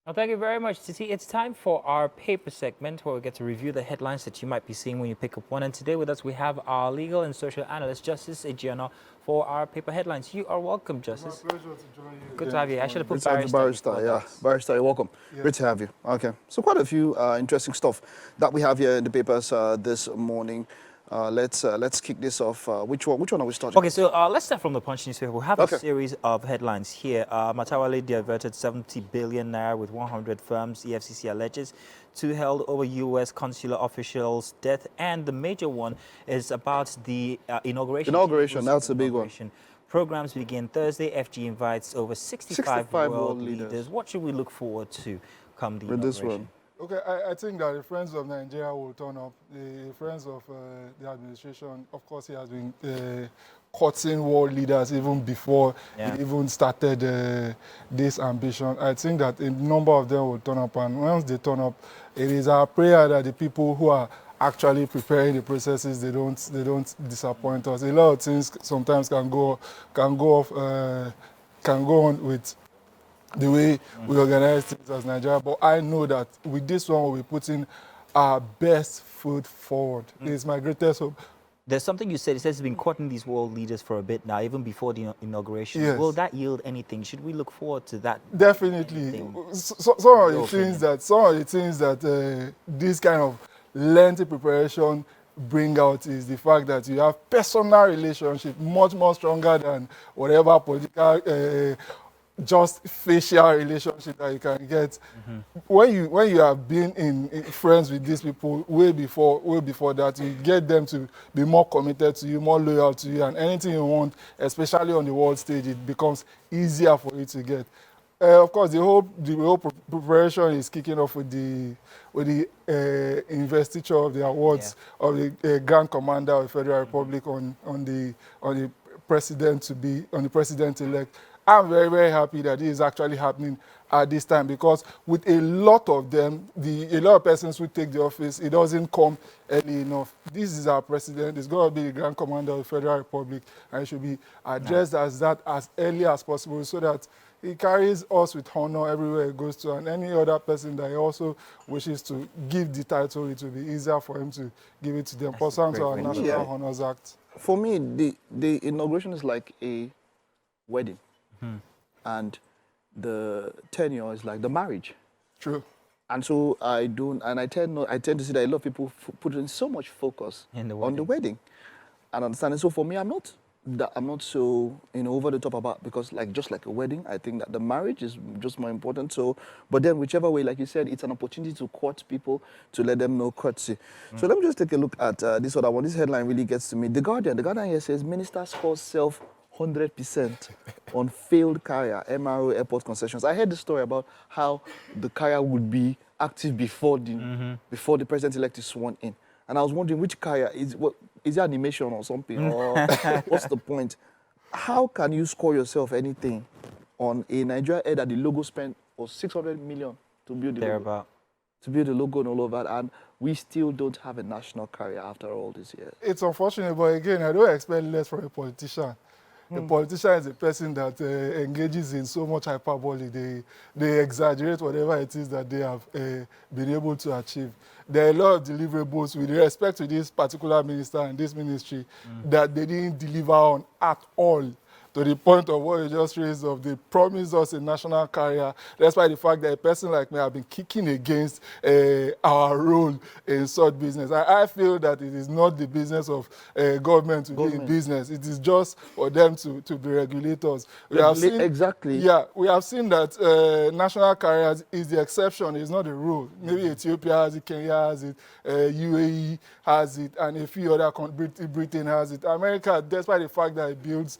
Well, thank you very much, Titi. It's time for our paper segment where we get to review the headlines that you might be seeing when you pick up one. And today with us, we have our legal and social analyst, Justice Ijora-Olopa, for our paper headlines. You are welcome, Justice. It's my pleasure to join you. Good to have you. I should have put Barrister, before yeah. that. Barrister, you're welcome. Yeah. Great to have you. Okay. So quite a few interesting stuff that we have here in the papers this morning. Let's kick this off. Which one are we starting? Okay, so let's start from the Punch newspaper. We have Okay. a series of headlines here. Matawale diverted 70 billion naira with 100 firms, EFCC alleges. Two held over U.S. consular officials' death. And the major one is about the inauguration. Inauguration, that's a big one. Programs begin Thursday. FG invites over 65 world world leaders. leaders. What should we look forward to come the With this inauguration? one. Okay, I think that the Friends of Nigeria will turn up. The Friends of the administration, of course, he has been courting world leaders even before he even started this ambition. I think that a number of them will turn up, and once they turn up, it is our prayer that the people who are actually preparing the processes, they don't disappoint us. A lot of things sometimes can go on with the way we organize things as Nigeria. But I know that with this one, we'll be putting our best foot forward. It's my greatest hope. There's something you said. It says it's been courting these world leaders for a bit now, even before the inauguration. Yes. Will that yield anything? Should we look forward to that? Definitely. Some of the things that this kind of lengthy preparation bring out is the fact that you have personal relationship much more stronger than whatever political just facial relationship that you can get. When you have been in friends with these people way before that, you get them to be more committed to you, more loyal to you, and anything you want, especially on the world stage, it becomes easier for you to get. Of course, the whole preparation is kicking off with the investiture of the awards of the Grand Commander of the Federal Republic on the president-elect. I'm very, very happy that this is actually happening at this time, because with a lot of them, a lot of persons who take the office, it doesn't come early enough. This is our president. It's going to be the Grand Commander of the Federal Republic, and it should be addressed as that as early as possible, so that he carries us with honor everywhere he goes to, and any other person that he also wishes to give the title, it will be easier for him to give it to them. Pursuant to our National Honors Act. For me, the inauguration is like a wedding. And the tenure is like the marriage. True. And so I tend to see that a lot of people put in so much focus on the wedding and understanding. So for me, I'm not so over the top about, because just like a wedding, I think that the marriage is just more important. So, but then whichever way, like you said, it's an opportunity to court people, to let them know courtesy. So let me just take a look at this other one. This headline really gets to me. The Guardian here says Minister scores self 100% on failed carrier, MRO airport concessions. I heard the story about how the carrier would be active before the president-elect is sworn in. And I was wondering which carrier, is it animation or something? Or what's the point? How can you score yourself anything on a Nigeria Air that the logo spent was 600 million to build the logo? To build the logo and all of that, and we still don't have a national carrier after all these years. It's unfortunate, but again, I don't expect less from a politician. A politician is a person that engages in so much hyperbole. They exaggerate whatever it is that they have been able to achieve. There are a lot of deliverables with respect to this particular minister and this ministry that they didn't deliver on at all. To the point of what you just raised of, they promised us a national carrier, despite the fact that a person like me have been kicking against our role in such business. I feel that it is not the business of government to be in business. It is just for them to be regulators. We have seen that national carriers is the exception, it's not the rule. Maybe Ethiopia has it, Kenya has it, UAE has it, and a few other countries, Britain has it. America, despite the fact that it builds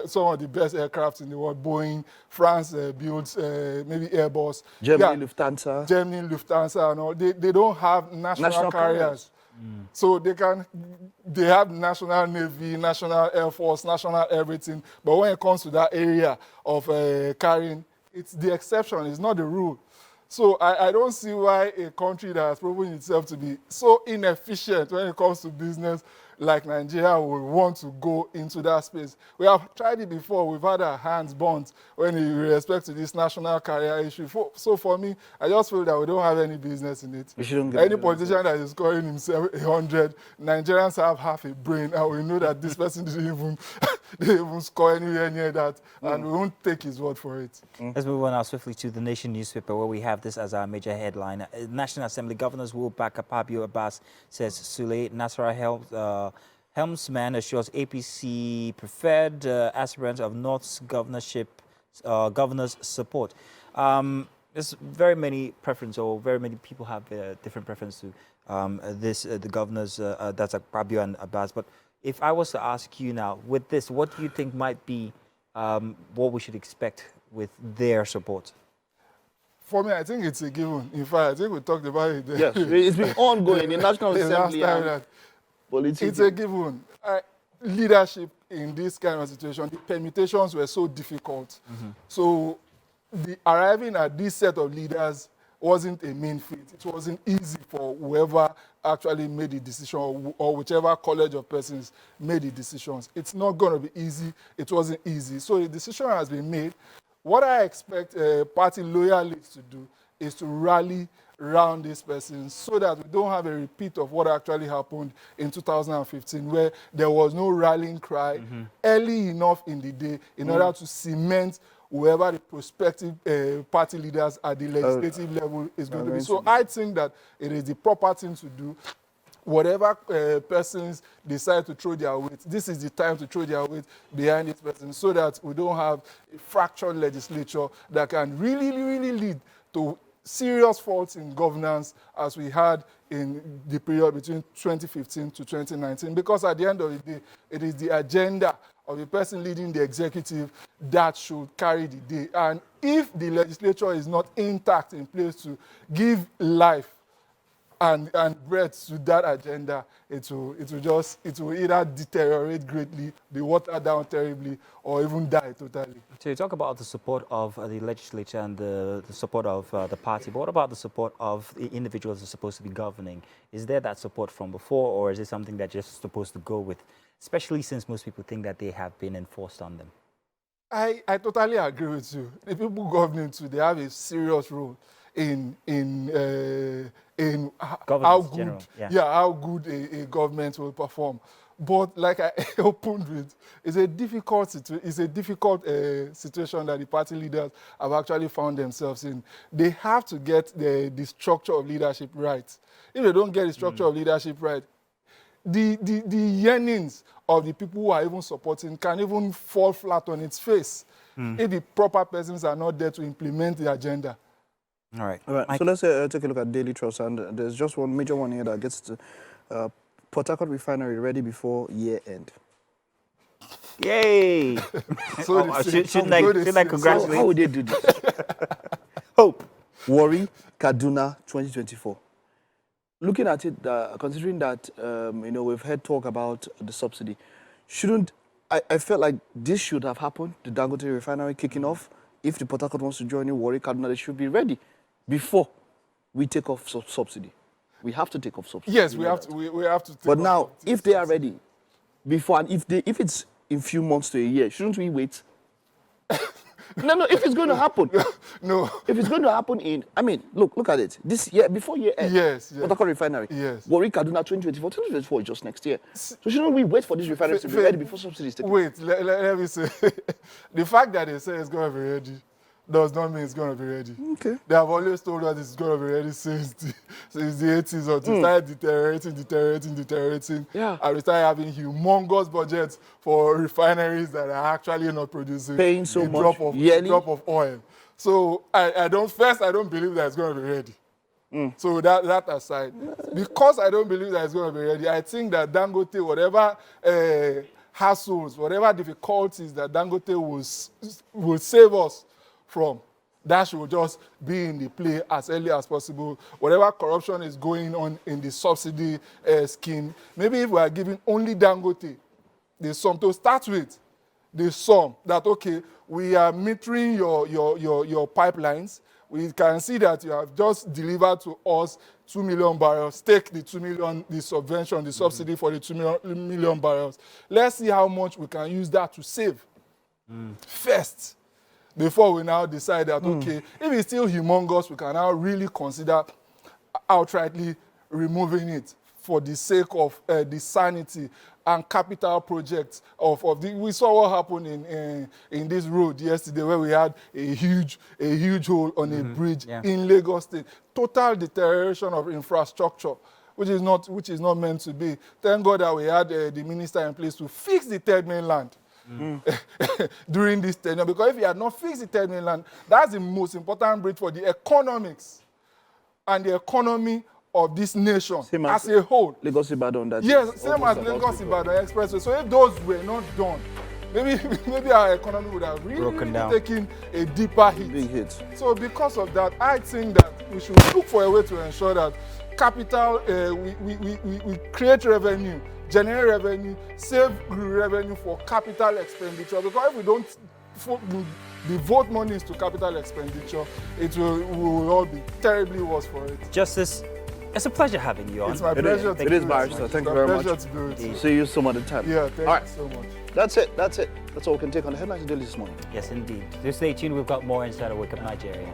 some of the best aircraft in the world, Boeing, France builds maybe Airbus. Germany, Lufthansa, and all. They don't have national carriers. So they have national navy, national air force, national everything. But when it comes to that area of carrying, it's the exception, it's not the rule. So I don't see why a country that has proven itself to be so inefficient when it comes to business like Nigeria would want to go into that space. We have tried it before. We've had our hands burnt when in respect to this national career issue. So for me, I just feel that we don't have any business in it. We shouldn't get Any politician that is scoring himself 100, Nigerians have half a brain, and we know that this person didn't even score anywhere near that, and we won't take his word for it. Let's move on now swiftly to the Nation newspaper, where we have this as our major headline. National Assembly governors will back Akpabio. Abbas says Sule. Nasara helmsman assures APC preferred aspirants of North's governor's support. There's very many preference, or very many people have different preference to the governors, that's Akpabio and Abbas. But if I was to ask you now, with this, what do you think might be what we should expect with their support? For me, I think it's a given. In fact, I think we talked about it. Yes, it's been ongoing in National Assembly and politics. It's a given. Leadership in this kind of situation, the permutations were so difficult. So arriving at this set of leaders wasn't a mean feat. It wasn't easy for whoever actually made the decision, or whichever college of persons made the decisions. It's not going to be easy. It wasn't easy. So the decision has been made. What I expect party loyalists to do is to rally around this person so that we don't have a repeat of what actually happened in 2015, where there was no rallying cry early enough in the day in order to cement whoever the prospective party leaders at the legislative level is going to be. So I think that it is the proper thing to do. Whatever persons decide to throw their weight, this is the time to throw their weight behind this person so that we don't have a fractured legislature that can really, really lead to serious faults in governance as we had in the period between 2015 to 2019. Because at the end of the day, it is the agenda of the person leading the executive that should carry the day. And if the legislature is not intact in place to give life and breadth to that agenda, it will either deteriorate greatly, be watered down terribly, or even die totally. So you talk about the support of the legislature and the support of the party, but what about the support of the individuals who are supposed to be governing? Is there that support from before, or is it something that you're just supposed to go with, especially since most people think that they have been enforced on them? I totally agree with you. The people governing too, they have a serious role in how good, how good a government will perform. But like I opened with, it's a difficult situation that the party leaders have actually found themselves in. They have to get the structure of leadership right. If they don't get the structure of leadership right, the yearnings of the people who are even supporting can even fall flat on its face if the proper persons are not there to implement the agenda. All right. So let's take a look at Daily Trust, and there's just one major one here that gets to Port Harcourt refinery ready before year end. Yay! Shouldn't I congratulate? How would they do this? Hope, Warri, Kaduna, 2024. Looking at it, considering that we've heard talk about the subsidy, I felt like this should have happened. The Dangote refinery kicking off. If the Port Harcourt wants to join in, Warri, Kaduna, they should be ready before we take off subsidy. We have to take off subsidy. Yes, we have to. We have to. But now, if they are ready before, and if it's in few months to a year, shouldn't we wait? No. If it's going to happen, no. If it's going to happen look at it. This year, before year end. Yes. Port Harcourt refinery. Yes. Warri, Kaduna, 2024. 2024 is just next year. So shouldn't we wait for these refineries to be ready before subsidy is taken? Wait. Let me say, the fact that they say it's going to be ready does not mean it's going to be ready. Okay. They have always told us it's going to be ready since the 80s, or to start deteriorating. Yeah. And we start having humongous budgets for refineries that are actually not producing paying so much drop of oil. So I don't believe that it's going to be ready. So that aside, because I don't believe that it's going to be ready, I think that Dangote, whatever hassles, whatever difficulties that Dangote will save us from, that should just be in the play as early as possible. Whatever corruption is going on in the subsidy scheme, maybe if we are giving only Dangote the sum to start with, the sum that, okay, we are metering your pipelines, we can see that you have just delivered to us 2 million barrels. Take the 2 million, the subvention, the subsidy for the 2 million barrels. Let's see how much we can use that to save first, before we now decide that, okay, if it's still humongous, we can now really consider outrightly removing it for the sake of the sanity and capital projects of the. We saw what happened in this road yesterday, where we had a huge hole on a bridge in Lagos State. Total deterioration of infrastructure, which is not meant to be. Thank God that we had the minister in place to fix the third mainland. During this tenure, because if he had not fixed the third mainland, that's the most important bridge for the economics and the economy of this nation as a whole. Lagos-Ibadan, that yes, same as Lagos-Ibadan Expressway. So if those were not done, maybe our economy would have really taken a deeper hit. Big hit. So because of that, I think that we should look for a way to ensure that capital, we create revenue, generate revenue, save revenue for capital expenditure. Because if we don't devote monies to capital expenditure, we will all be terribly worse for it. Justice, it's a pleasure having you on. It's my pleasure. It is, Barrister. Thank you very much. It's a pleasure to do it. See you some other time. Yeah, thank you so much. That's it. That's all we can take on the headlines daily this morning. Yes, indeed. So stay tuned. We've got more inside of Wake Up Nigeria.